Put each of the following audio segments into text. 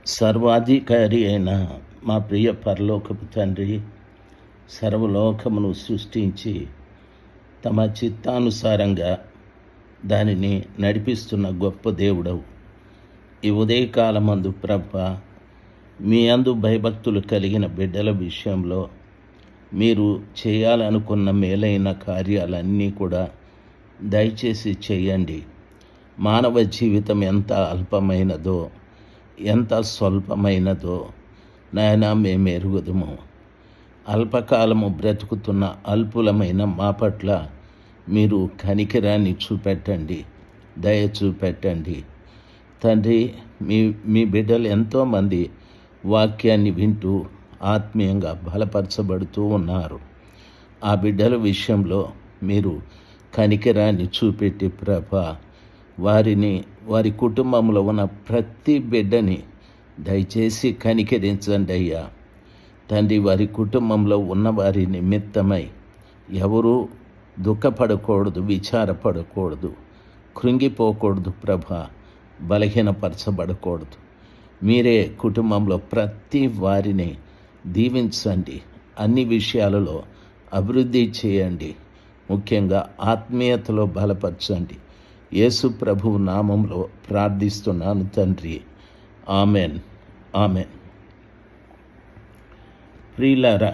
సర్వాధికారి అయిన మా ప్రియ పరలోకపు తండ్రి, సర్వలోకమును సృష్టించి తమ చిత్తానుసారంగా దానిని నడిపిస్తున్న గొప్ప దేవుడవు. ఈ ఉదయకాలమందు ప్రభా, మీ అందు భయభక్తులు కలిగిన బిడ్డల విషయంలో మీరు చేయాలనుకున్న మేలైన కార్యాలన్నీ కూడా దయచేసి చేయండి. మానవ జీవితం ఎంత అల్పమైనదో, ఎంత స్వల్పమైనదో నాయన మేము ఎరుగుదుము. అల్పకాలము బ్రతుకుతున్న అల్పులమైన మా పట్ల మీరు కనికరాన్ని చూపెట్టండి, దయ చూపెట్టండి తండ్రి. మీ బిడ్డలు ఎంతోమంది వాక్యాన్ని వింటూ ఆత్మీయంగా బలపరచబడుతూ ఉన్నారు. ఆ బిడ్డల విషయంలో మీరు కనికరాన్ని చూపెట్టి ప్రభా, వారి కుటుంబంలో ఉన్న ప్రతి బిడ్డని దయచేసి కనికరించండి అయ్యా తండ్రి. వారి కుటుంబంలో ఉన్న వారి నిమిత్తమై ఎవరూ దుఃఖపడకూడదు, విచారపడకూడదు, కృంగిపోకూడదు ప్రభా, బలహీనపరచబడకూడదు. మీరే కుటుంబంలో ప్రతి వారిని దీవించండి, అన్ని విషయాలలో అభివృద్ధి చేయండి, ముఖ్యంగా ఆత్మీయతలో బలపరచండి. యేసు ప్రభువు నామంలో ప్రార్థిస్తున్నాను తండ్రి, ఆమెన్, ఆమెన్. ప్రియులారా,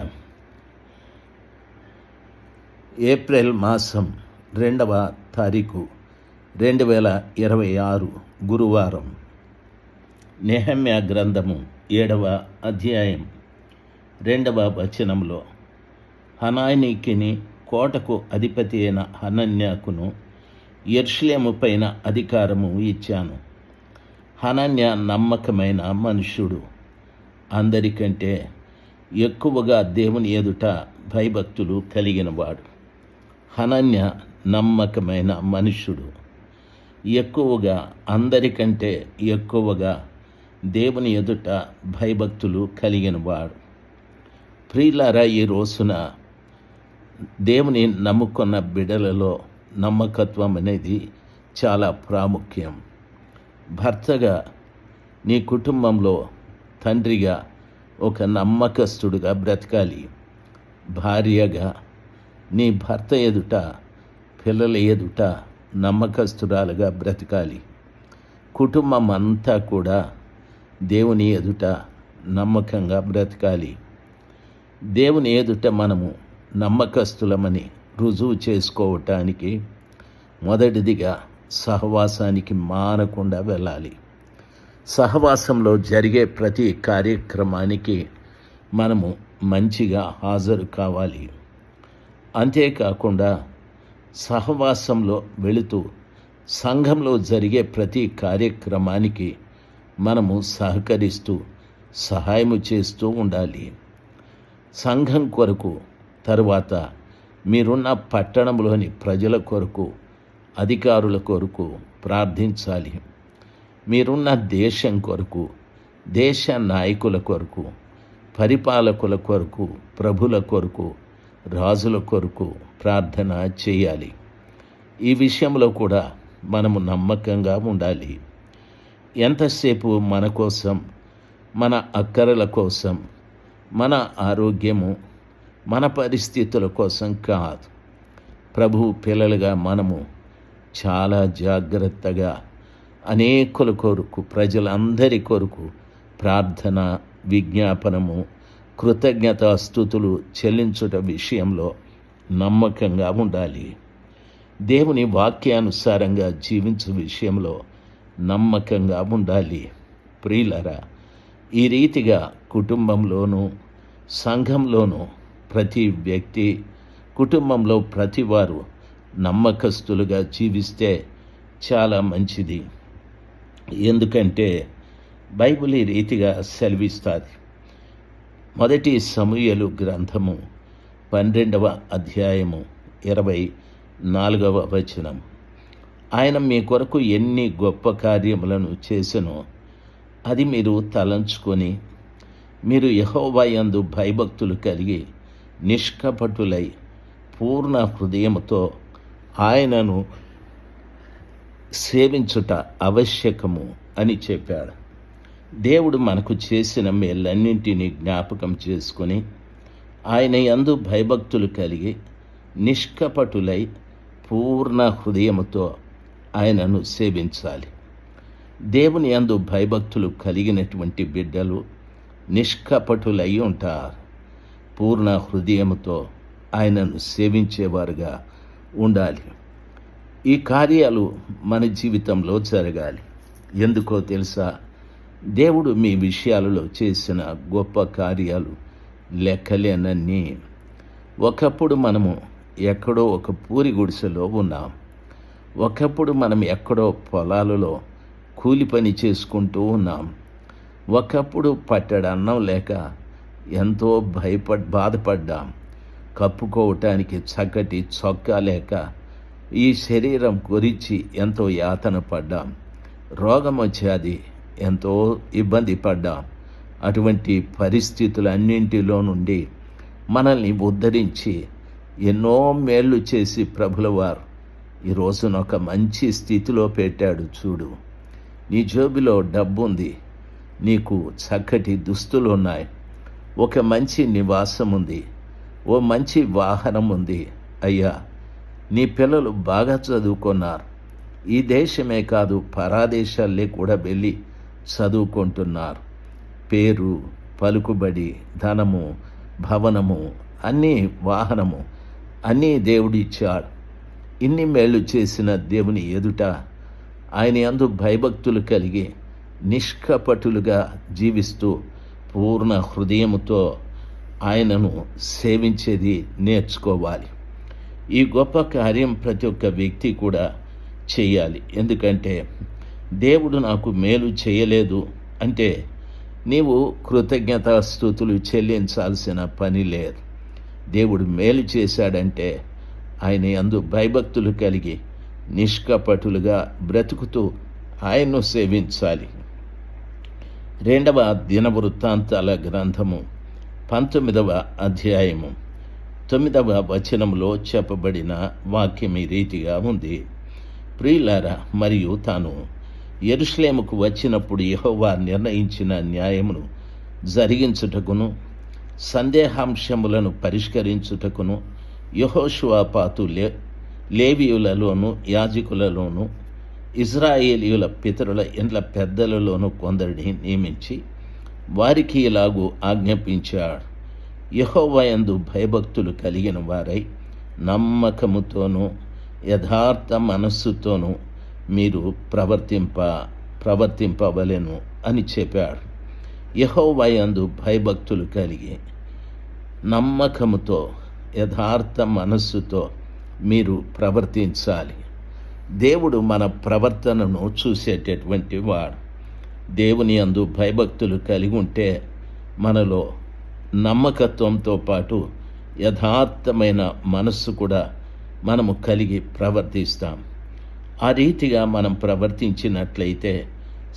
ఏప్రిల్ మాసం 2వ తారీఖు 2026 గురువారం. నెహెమ్యా గ్రంథము 7వ అధ్యాయం 2వ వచనంలో, హనానీకిని కోటకు అధిపతి అయిన హనన్యాకును యెరూషలేము పైన అధికారము ఇచ్చాను. హనన్య నమ్మకమైన మనుష్యుడు, అందరికంటే ఎక్కువగా దేవుని ఎదుట భయభక్తులు కలిగినవాడు. హనన్య నమ్మకమైన మనుష్యుడు, అందరికంటే ఎక్కువగా దేవుని ఎదుట భయభక్తులు కలిగినవాడు. ప్రియులారా, ఈ రోజున దేవుని నమ్ముకున్న బిడ్డలలో నమ్మకత్వం అనేది చాలా ప్రాముఖ్యం. భర్తగా నీ కుటుంబంలో తండ్రిగా ఒక నమ్మకస్తుడుగా బ్రతకాలి. భార్యగా నీ భర్త ఎదుట, పిల్లల ఎదుట నమ్మకస్తురాలుగా బ్రతకాలి. కుటుంబం అంతా కూడా దేవుని ఎదుట నమ్మకంగా బ్రతకాలి. దేవుని ఎదుట మనము నమ్మకస్తులమని రుజువు చేసుకోవటానికి మొదటిదిగా సహవాసానికి మానకుండా వెళ్ళాలి. సహవాసంలో జరిగే ప్రతి కార్యక్రమానికి మనము మంచిగా హాజరు కావాలి. అంతేకాకుండా సహవాసంలో వెళుతూ సంఘంలో జరిగే ప్రతి కార్యక్రమానికి మనము సహకరిస్తూ సహాయము చేస్తూ ఉండాలి. సంఘం కొరకు, తరువాత మీరున్న పట్టణంలోని ప్రజల కొరకు, అధికారుల కొరకు ప్రార్థించాలి. మీరున్న దేశం కొరకు, దేశ నాయకుల కొరకు, పరిపాలకుల కొరకు, ప్రభుల కొరకు, రాజుల కొరకు ప్రార్థన చేయాలి. ఈ విషయంలో కూడా మనము నమ్మకంగా ఉండాలి. ఎంతసేపు మన కోసం, మన అక్కరల కోసం, మన ఆరోగ్యము, మన పరిస్థితుల కోసం కాదు. ప్రభు పిల్లలుగా మనము చాలా జాగ్రత్తగా అనేకుల కొరకు, ప్రజలందరి కొరకు ప్రార్థన, విజ్ఞాపనము, కృతజ్ఞతాస్తుతులు చెల్లించుట విషయంలో నమ్మకంగా ఉండాలి. దేవుని వాక్యానుసారంగా జీవించే విషయంలో నమ్మకంగా ఉండాలి. ప్రియులరా, ఈ రీతిగా కుటుంబంలోనూ, సంఘంలోనూ ప్రతి వ్యక్తి, కుటుంబంలో ప్రతి వారు నమ్మకస్తులుగా జీవిస్తే చాలా మంచిది. ఎందుకంటే బైబిల్ ఈ రీతిగా సెలవిస్తుంది. మొదటి సమూయేలు గ్రంథము 12వ అధ్యాయము 24వ వచనం, ఆయన మీ కొరకు ఎన్ని గొప్ప కార్యములను చేసెనో అది మీరు తలంచుకొని, మీరు యెహోవా యందు భయభక్తులు కలిగి నిష్కపటులై పూర్ణ హృదయముతో ఆయనను సేవించుట ఆవశ్యకము అని చెప్పాడు. దేవుడు మనకు చేసిన మేలన్నింటినీ జ్ఞాపకం చేసుకొని ఆయన యందు భయభక్తులు కలిగి నిష్కపటులై పూర్ణ హృదయముతో ఆయనను సేవించాలి. దేవుని యందు భయభక్తులు కలిగినటువంటి బిడ్డలు నిష్కపటులై ఉంటారు. పూర్ణ హృదయముతో ఆయనను సేవించేవారుగా ఉండాలి. ఈ కార్యాలు మన జీవితంలో జరగాలి. ఎందుకో తెలుసా? దేవుడు మీ విషయాలలో చేసిన గొప్ప కార్యాలు లెక్కలేనన్నీ. ఒకప్పుడు మనము ఎక్కడో ఒక పూరి గుడిసెలో ఉన్నాం. ఒకప్పుడు మనం ఎక్కడో పొలాలలో కూలి పని చేసుకుంటూ ఉన్నాం. ఒకప్పుడు పట్టెడు అన్నం లేక ఎంతో బాధపడ్డాం. కప్పుకోవటానికి చక్కటి చొక్కా లేక ఈ శరీరం గురించి ఎంతో యాతన పడ్డాం. రోగం వచ్చేది, ఎంతో ఇబ్బంది పడ్డాం. అటువంటి పరిస్థితులన్నింటిలో నుండి మనల్ని ఉద్ధరించి ఎన్నో మేళ్ళు చేసి ప్రభుల వారు ఈ రోజున ఒక మంచి స్థితిలో పెట్టాడు. చూడు, నీ జేబులో డబ్బు ఉంది, నీకు చక్కటి దుస్తులు ఉన్నాయి, ఒక మంచి నివాసం ఉంది, ఓ మంచి వాహనం ఉంది. అయ్యా, నీ పిల్లలు బాగా చదువుకున్నారు. ఈ దేశమే కాదు, పరాదేశాలే కూడా వెళ్ళి చదువుకుంటున్నారు. పేరు, పలుకుబడి, ధనము, భవనము, అన్నీ వాహనము, అన్నీ దేవుడిచ్చాడు. ఇన్ని మేళ్ళు చేసిన దేవుని ఎదుట ఆయన యందు భయభక్తులు కలిగి నిష్కపటులుగా జీవిస్తూ పూర్ణ హృదయముతో ఆయనను సేవించేది నేర్చుకోవాలి. ఈ గొప్ప కార్యం ప్రతి ఒక్క వ్యక్తి కూడా చేయాలి. ఎందుకంటే దేవుడు నాకు మేలు చేయలేదు అంటే నీవు కృతజ్ఞతాస్తుతులు చెల్లించాల్సిన పని లేదు. దేవుడు మేలు చేశాడంటే ఆయన యందు భయభక్తులు కలిగి నిష్కపటులుగా బ్రతుకుతూ ఆయన్ను సేవించాలి. 2వ దినవృత్తాంతాల గ్రంథము 19వ అధ్యాయము 9వ వచనంలో చెప్పబడిన వాక్యం ఈ రీతిగా ఉంది. ప్రియులారా, మరియు తాను యెరూషలేముకు వచ్చినప్పుడు యెహోవా నిర్ణయించిన న్యాయమును జరిగించుటకును సందేహాంశములను పరిష్కరించుటకును యెహోషువపాతు లేవీయులలోను యాజకులలోను ఇజ్రాయేలీయుల పితరుల ఇండ్ల పెద్దలలోను కొందరిని నియమించి వారికి ఇలాగూ ఆజ్ఞాపించాడు. యెహోవా యందు భయభక్తులు కలిగిన వారై నమ్మకముతోనూ యథార్థ మనస్సుతోనూ మీరు ప్రవర్తింపవలెను అని చెప్పాడు. యెహోవా యందు భయభక్తులు కలిగి నమ్మకముతో యథార్థ మనస్సుతో మీరు ప్రవర్తించాలి. దేవుడు మన ప్రవర్తనను చూసేటటువంటి వాడు. దేవుని యందు భయభక్తులు కలిగి ఉంటే మనలో నమ్మకత్వంతో పాటు యథార్థమైన మనస్సు కూడా మనము కలిగి ప్రవర్తిస్తాం. ఆ రీతిగా మనం ప్రవర్తించినట్లయితే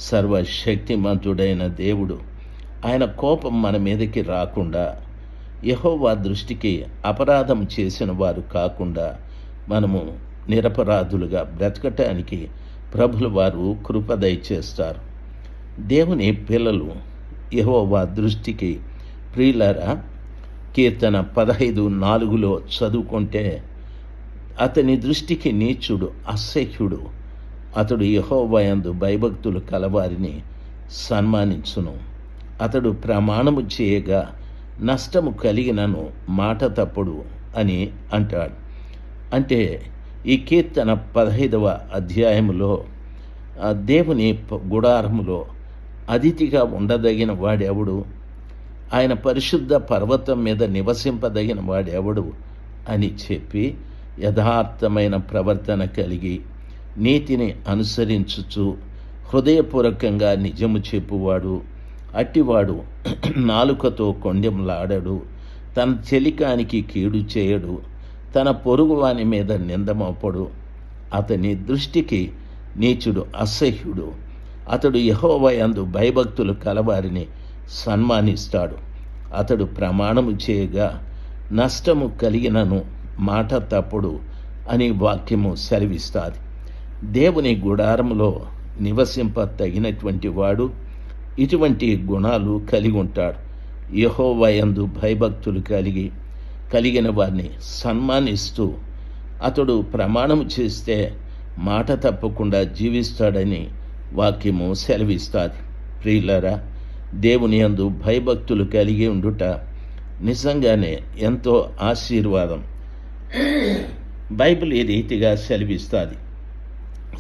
సర్వశక్తిమంతుడైన దేవుడు ఆయన కోపం మన మీదకి రాకుండా, యెహోవా దృష్టికి అపరాధం చేసిన వారు కాకుండా మనము నిరపరాధులుగా బ్రతకటానికి ప్రభుల వారు కృప దయచేస్తారు. దేవుని పిల్లలు యెహోవా దృష్టికి ప్రియులారా, కీర్తన 15:4 చదువుకుంటే అతని దృష్టికి నీచుడు, అసహ్యుడు. అతడు యెహోవా యందు భయభక్తులు కలవారిని సన్మానించును. అతడు ప్రమాణము చేయగా నష్టము కలిగినను మాట తప్పుడు అని అంటాడు. అంటే ఈ కీర్తన 15వ అధ్యాయములో దేవుని గుడారములో అతిథిగా ఉండదగిన వాడెవడు, ఆయన పరిశుద్ధ పర్వతం మీద నివసింపదగిన వాడెవడు అని చెప్పి యథార్థమైన ప్రవర్తన కలిగి నీతిని అనుసరించుచు హృదయపూర్వకంగా నిజము చెప్పువాడు, అట్టివాడు నాలుకతో కొండెంలాడడు, తన చెలికానికి కీడు చేయడు, తన పొరుగువాని మీద నిందమోపడు. అతని దృష్టికి నీచుడు, అసహ్యుడు. అతడు యెహోవా యందు భయభక్తులు కలవారిని సన్మానిస్తాడు. అతడు ప్రమాణము చేయగా నష్టము కలిగినను మాట తప్పుడు అని వాక్యము సెలవిస్తాది. దేవుని గుడారములో నివసింప తగినటువంటి వాడు ఇటువంటి గుణాలు కలిగి ఉంటాడు. యెహోవా యందు భయభక్తులు కలిగిన వారిని సన్మానిస్తూ అతడు ప్రమాణం చేస్తే మాట తప్పకుండా జీవిస్తాడని వాక్యము సెలవిస్తుంది. ప్రియులారా, దేవుని యందు భయభక్తులు కలిగి ఉండుట నిజంగానే ఎంతో ఆశీర్వాదం. బైబిల్ ఈ రీతిగా సెలవిస్తుంది.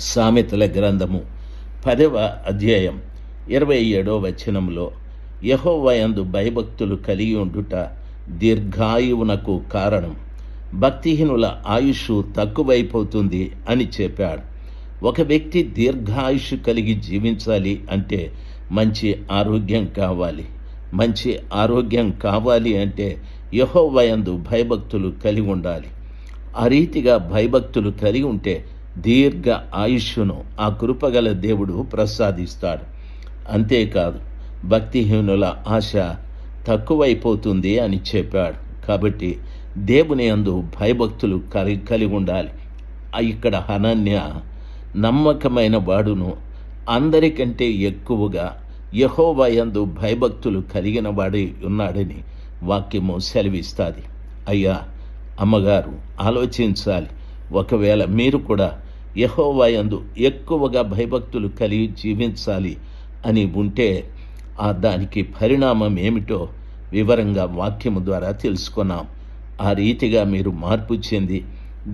సామెతల గ్రంథము 10వ అధ్యాయం 27వ వచనంలో, యెహోవా యందు భయభక్తులు కలిగి ఉండుట దీర్ఘాయువునకు కారణం, భక్తిహీనుల ఆయుష్ తక్కువైపోతుంది అని చెప్పాడు. ఒక వ్యక్తి దీర్ఘాయుష్ కలిగి జీవించాలి అంటే మంచి ఆరోగ్యం కావాలి. మంచి ఆరోగ్యం కావాలి అంటే యెహోవా యందు భయభక్తులు కలిగి ఉండాలి. ఆ రీతిగా భయభక్తులు కలిగి ఉంటే దీర్ఘ ఆయుష్ను ఆ కృపగల దేవుడు ప్రసాదిస్తాడు. అంతేకాదు, భక్తిహీనుల ఆశ తక్కువైపోతుంది అని చెప్పాడు. కాబట్టి దేవుని యందు భయభక్తులు కలిగి ఉండాలి. ఇక్కడ హనన్య నమ్మకమైన వాడును, అందరికంటే ఎక్కువగా యెహోవా యందు భయభక్తులు కలిగిన వాడై ఉన్నాడని వాక్యము సెలవిస్తుంది. అయ్యా, అమ్మగారు, ఆలోచించాలి. ఒకవేళ మీరు కూడా యెహోవా యందు ఎక్కువగా భయభక్తులు కలిగి జీవించాలి అని ఉంటే దానికి పరిణామం ఏమిటో వివరంగా వాక్యము ద్వారా తెలుసుకున్నాం. ఆ రీతిగా మీరు మార్పు చెంది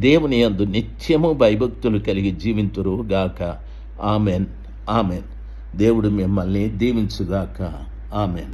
దేవుని యందు నిత్యము భయభక్తులు కలిగి జీవింతురు గాక. Amen, amen. దేవుడు మిమ్మల్ని దీవించుగాక. ఆమెన్.